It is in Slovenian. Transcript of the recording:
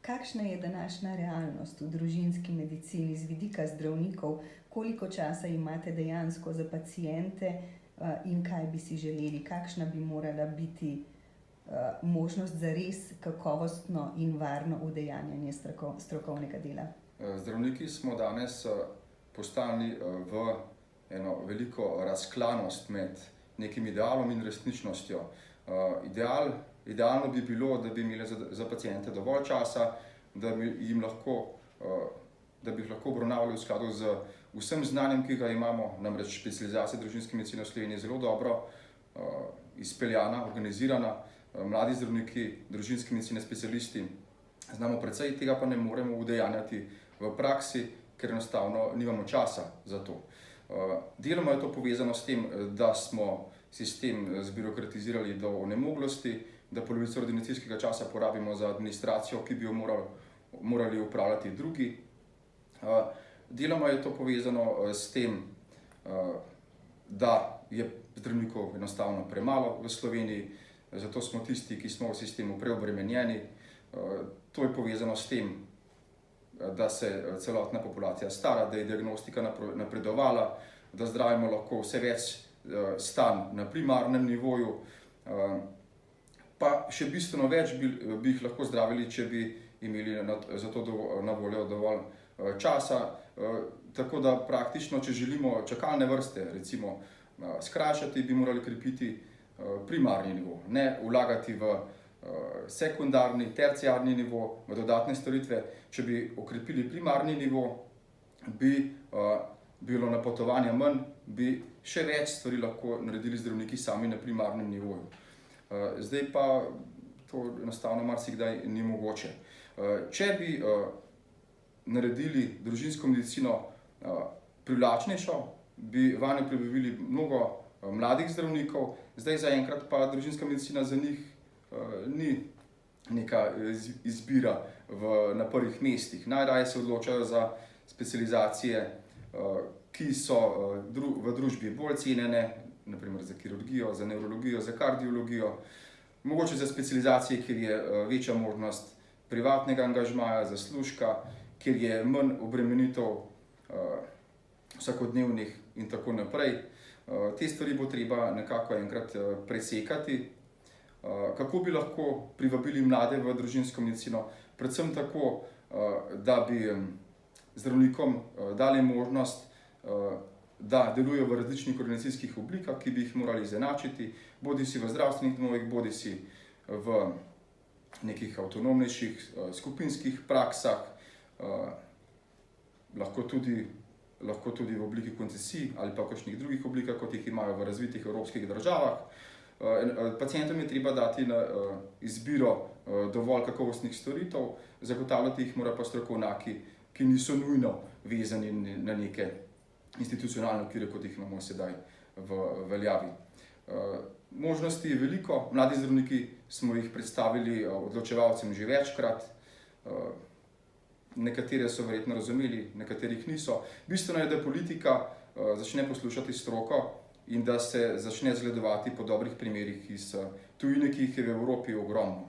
Kakšna je današnja realnost v družinski medicini z vidika zdravnikov? Koliko časa imate dejansko za paciente, in kaj bi si želeli? Kakšna bi morala biti možnost za res kakovostno in varno udejanjanje strokovnega dela? Zdravniki smo danes postavljeni v eno veliko razklanost med nekim idealom in resničnostjo. Idealno bi bilo, da bi imeli za paciente dovolj časa, da bi jih lahko obravnavali v skladu z vsem znanjem, ki ga imamo. Namreč specializacija družinske medicine v Sloveniji je zelo dobro izpeljana, organizirana. Mladi zdravniki družinske medicine, specialisti, znamo precej, tega pa ne moremo udejanjati v praksi, ker enostavno nimamo časa za to. Deloma je to povezano s tem, da smo sistem zbirokratizirali do onemoglosti, da polovico ordinacijskega časa porabimo za administracijo, ki bi jo morali upravljati drugi. Deloma je to povezano s tem, da je zdravnikov enostavno premalo v Sloveniji, zato smo tisti, ki smo v sistemu preobremenjeni. To je povezano s tem, da se celotna populacija stara, da je diagnostika napredovala, da zdravimo lahko vse več stanj na primarnem nivoju, pa še bistveno več bi jih lahko zdravili, če bi imeli za to na voljo dovolj časa. Tako da praktično, če želimo čakalne vrste recimo skrajšati, bi morali krepiti primarni nivo, ne vlagati v sekundarni, terciarni nivo, v dodatne storitve. Če bi okrepili primarni nivo, bi bilo napotovanja manj, bi še več stvari lahko naredili zdravniki sami na primarnem nivoju. Zdaj pa to enostavno marsikdaj ni mogoče. Če bi naredili družinsko medicino privlačnejšo, bi vanjo pridobili mnogo mladih zdravnikov, zdaj zaenkrat pa družinska medicina za njih ni neka izbira na prvih mestih. Najraje se odločajo za specializacije, ki so v družbi bolj cenjene, na primer za kirurgijo, za nevrologijo, za kardiologijo, mogoče za specializacije, kjer je večja možnost privatnega angažmaja, zaslužka, kjer je manj obremenitev vsakodnevnih in tako naprej. Te stvari bo treba nekako enkrat presekati. Kako bi lahko privabili mlade v družinsko medicino? Predvsem tako, da bi zdravnikom dali možnost, da delujejo v različnih organizacijskih oblikah, ki bi jih morali izenačiti, bodisi v zdravstvenih domovih, bodisi v nekih avtonomnejših skupinskih praksah, lahko tudi v obliki koncesij ali pa v kakšnih drugih oblikah, kot jih imajo v razvitih evropskih državah. Pacientom je treba dati na izbiro dovolj kakovostnih storitev, zagotavljati jih mora pa strokovnjaki, ki niso nujno vezani na neke institucionalne okvire, kot jih imamo sedaj v veljavi. Možnosti je veliko, mladi zdravniki smo jih predstavili odločevalcem že večkrat, nekatere so verjetno razumeli, nekaterih niso. Bistveno je, da politika začne poslušati stroko in da se začne zgledovati po dobrih primerih iz tujine, ki jih je v Evropi ogromno.